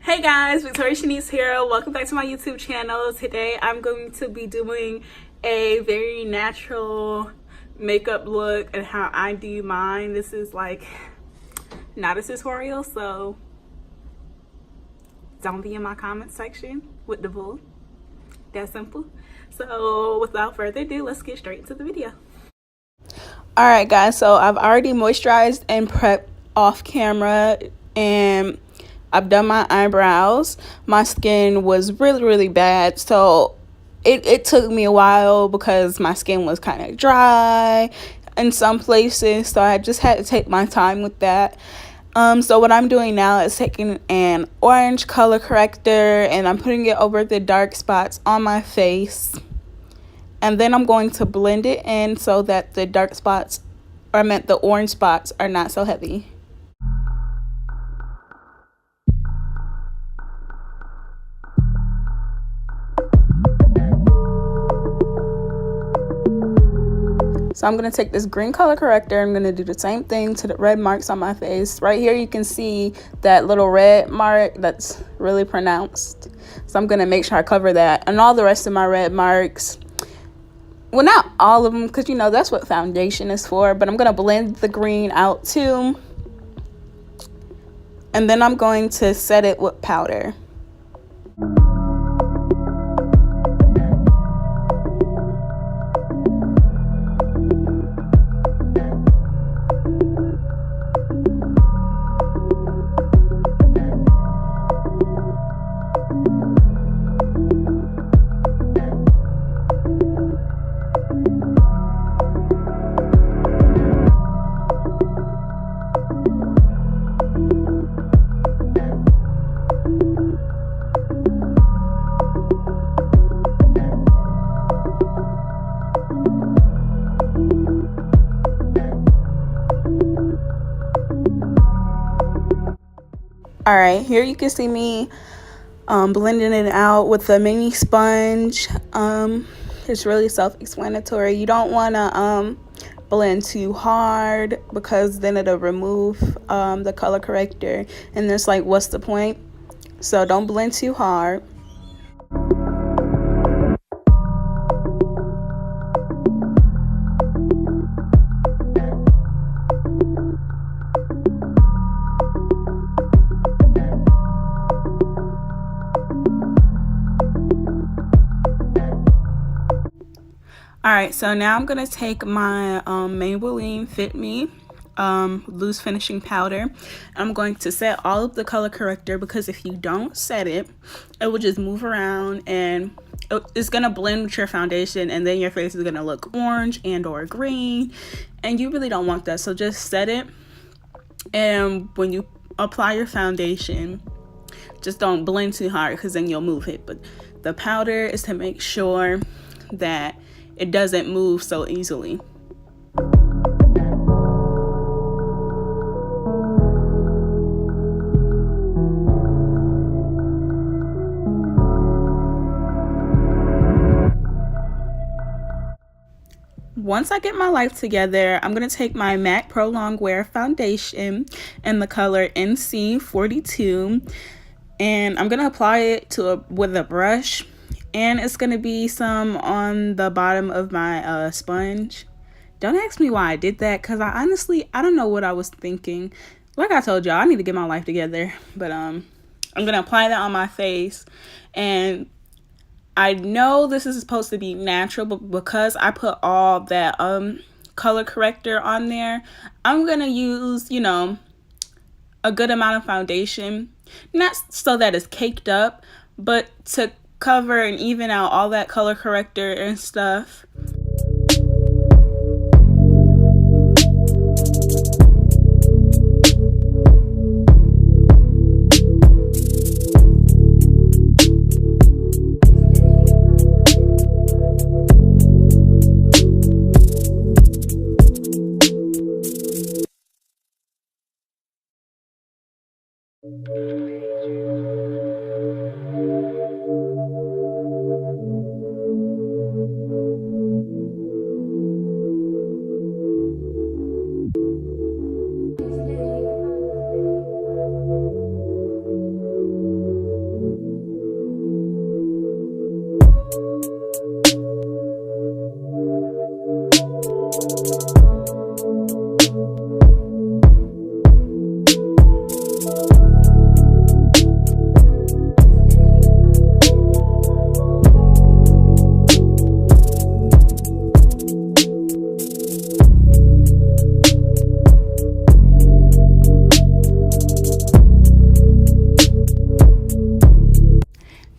Hey guys, Victoria Shanice here. Welcome back to my YouTube channel. Today I'm going to be doing a very natural makeup look and how I do mine. This is like not a tutorial, so don't be in my comment section with the bull. That simple. So without further ado, let's get straight into the video. Alright guys, so I've already moisturized and prepped off camera and I've done my eyebrows. My skin was really bad, so it took me a while because my skin was kind of dry in some places, so I just had to take my time with that. So what I'm doing now is taking an orange color corrector and I'm putting it over the dark spots on my face, and then I'm going to blend it in so that the dark spots, or I meant the orange spots, are not so heavy. So I'm going to take this green color corrector. I'm going to do the same thing to the red marks on my face. Right here you can see that little red mark that's really pronounced. So I'm going to make sure I cover that. And all the rest of my red marks, well, not all of them, because you know that's what foundation is for. But I'm going to blend the green out too. And then I'm going to set it with powder. All right, here you can see me blending it out with a mini sponge. It's really self-explanatory. You don't want to blend too hard because then it'll remove the color corrector, and it's like, what's the point? So don't blend too hard. Alright, so now I'm going to take my Maybelline Fit Me loose finishing powder. I'm going to set all of the color corrector, because if you don't set it, it will just move around and it's going to blend with your foundation, and then your face is going to look orange and or green, and you really don't want that. So just set it, and when you apply your foundation, just don't blend too hard because then you'll move it. But the powder is to make sure that it doesn't move so easily. Once I get my life together, I'm going to take my MAC Pro Longwear foundation in the color NC42, and I'm going to apply it with a brush. And it's going to be some on the bottom of my sponge. Don't ask me why I did that, because I don't know what I was thinking. Like I told y'all, I need to get my life together. But I'm going to apply that on my face. And I know this is supposed to be natural, but because I put all that color corrector on there, I'm going to use, you know, a good amount of foundation. Not so that it's caked up, but to cover and even out all that color corrector and stuff.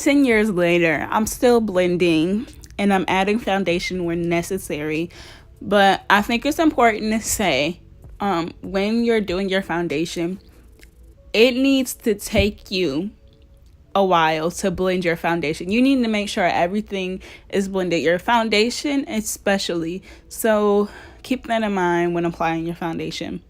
10 years later, I'm still blending and I'm adding foundation where necessary. But I think it's important to say, when you're doing your foundation, it needs to take you a while to blend your foundation. You need to make sure everything is blended, your foundation especially. So keep that in mind when applying your foundation.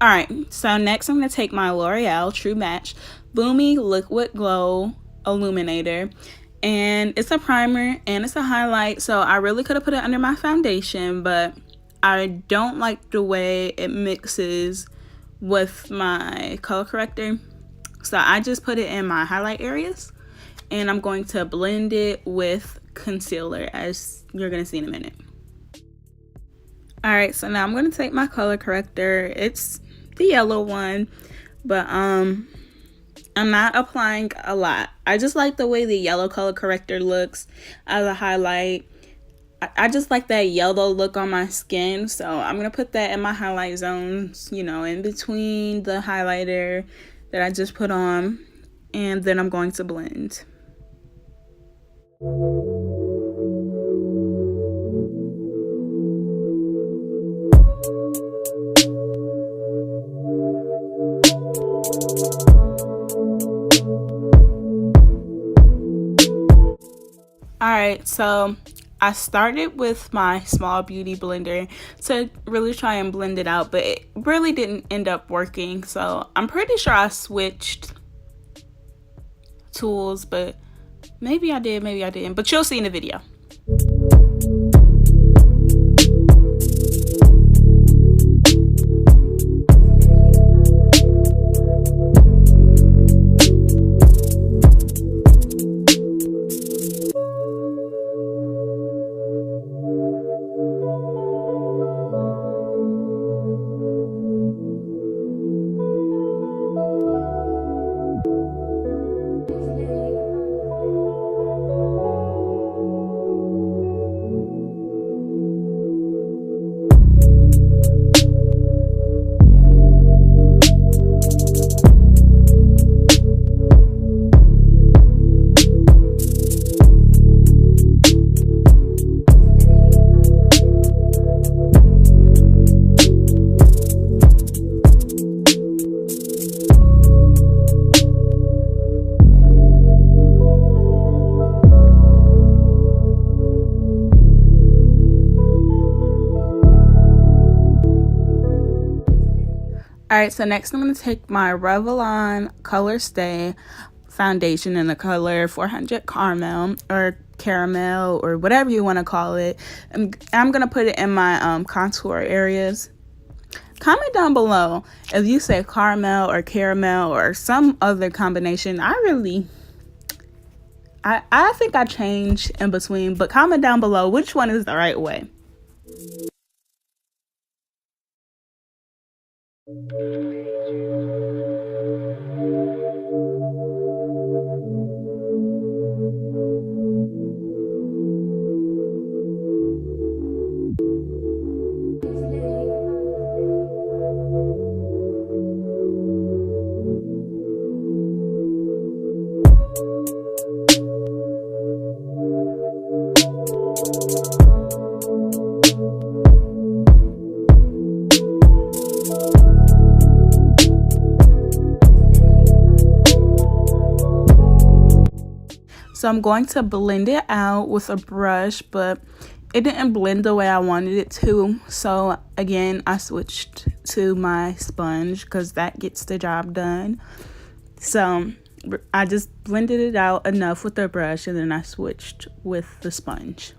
Alright, so next I'm going to take my L'Oreal True Match Boomy Liquid Glow Illuminator. And it's a primer and it's a highlight, so I really could have put it under my foundation, but I don't like the way it mixes with my color corrector. So I just put it in my highlight areas, and I'm going to blend it with concealer, as you're going to see in a minute. Alright, so now I'm going to take my color corrector. It's the yellow one, but I'm not applying a lot. I just like the way the yellow color corrector looks as a highlight. I just like that yellow look on my skin, so I'm going to put that in my highlight zones, you know, in between the highlighter that I just put on, and then I'm going to blend. Alright, so I started with my small beauty blender to really try and blend it out, but it really didn't end up working. So I'm pretty sure I switched tools, but maybe I did, maybe I didn't. But you'll see in the video. Alright, so next I'm going to take my Revlon Color Stay foundation in the color 400 Caramel or whatever you want to call it. And I'm going to put it in my contour areas. Comment down below if you say caramel or some other combination. I think I change in between, but comment down below which one is the right way. So I'm going to blend it out with a brush, but it didn't blend the way I wanted it to. So again, I switched to my sponge because that gets the job done. So I just blended it out enough with the brush, and then I switched with the sponge.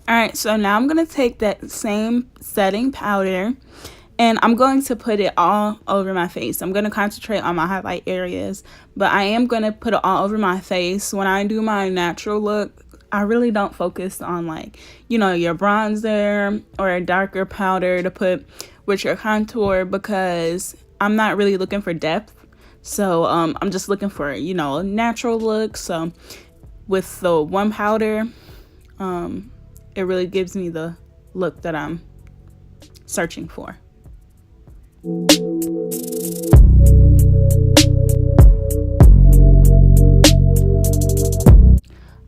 Alright, so now I'm going to take that same setting powder and I'm going to put it all over my face. I'm going to concentrate on my highlight areas, but I am going to put it all over my face. When I do my natural look, I really don't focus on like, you know, your bronzer or a darker powder to put with your contour because I'm not really looking for depth. So I'm just looking for, you know, a natural look. So with the one powder, it really gives me the look that I'm searching for.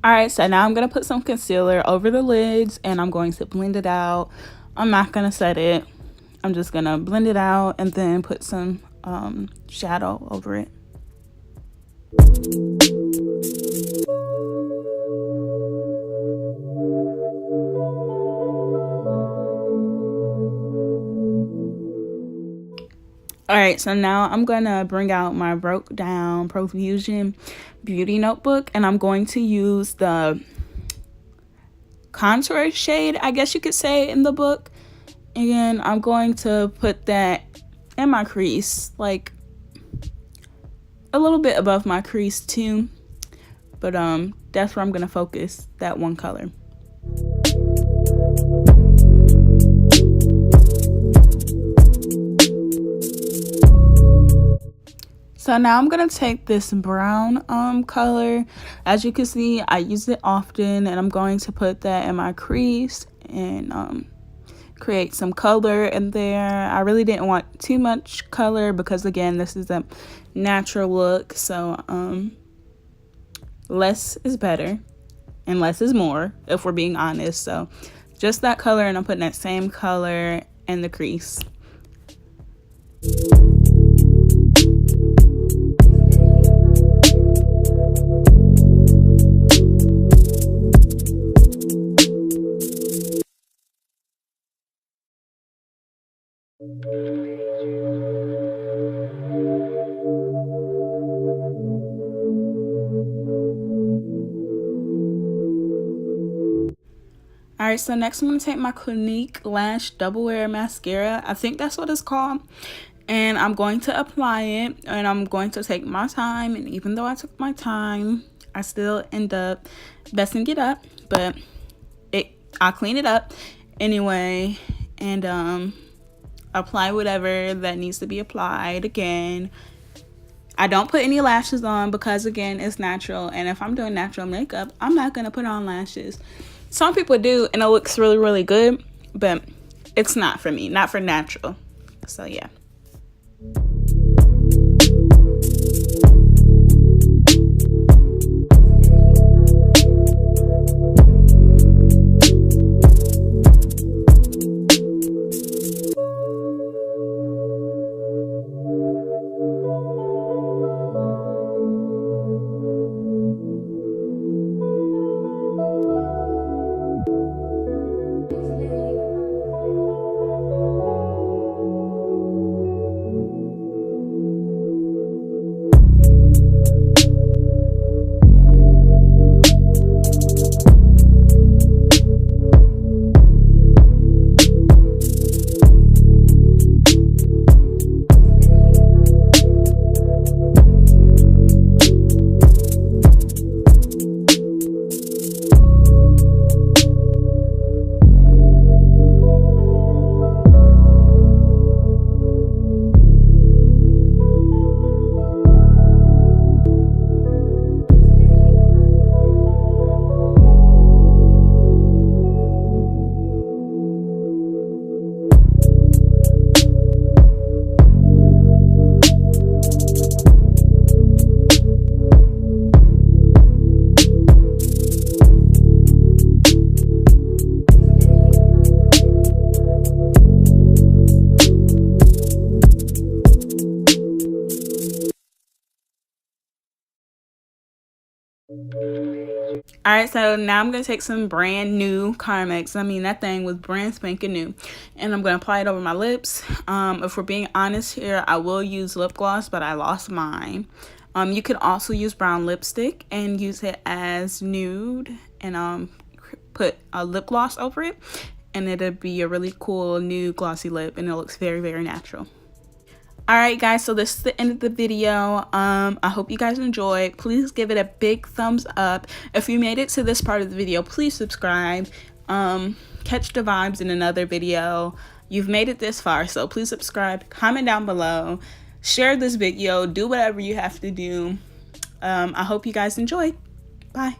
Alright, so now I'm going to put some concealer over the lids and I'm going to blend it out. I'm not going to set it. I'm just going to blend it out and then put some shadow over it. Alright, so now I'm going to bring out my Broke Down Profusion Beauty Notebook and I'm going to use the contour shade, I guess you could say, in the book. And I'm going to put that in my crease, like a little bit above my crease too. But that's where I'm going to focus that one color. So now I'm going to take this brown color. As you can see, I use it often and I'm going to put that in my crease and create some color in there. I really didn't want too much color because again, this is a natural look. So less is better and less is more if we're being honest. So just that color, and I'm putting that same color in the crease. Alright, so next I'm going to take my Clinique Lash Double Wear Mascara. I think that's what it's called. And I'm going to apply it. And I'm going to take my time. And even though I took my time, I still end up messing it up. But I'll clean it up anyway. And apply whatever that needs to be applied again. I don't put any lashes on because again, it's natural. And if I'm doing natural makeup, I'm not going to put on lashes. Some people do and it looks really, really good, but it's not for me, not for natural. So yeah. Alright, so now I'm going to take some brand new Carmex. I mean, that thing was brand spanking new. And I'm going to apply it over my lips. If we're being honest here, I will use lip gloss, but I lost mine. You could also use brown lipstick and use it as nude and put a lip gloss over it, and it'll be a really cool new glossy lip, and it looks very, very natural. Alright guys, so this is the end of the video. I hope you guys enjoyed. Please give it a big thumbs up. If you made it to this part of the video, please subscribe. Catch the vibes in another video. You've made it this far, so please subscribe, comment down below, share this video, do whatever you have to do. I hope you guys enjoyed. Bye.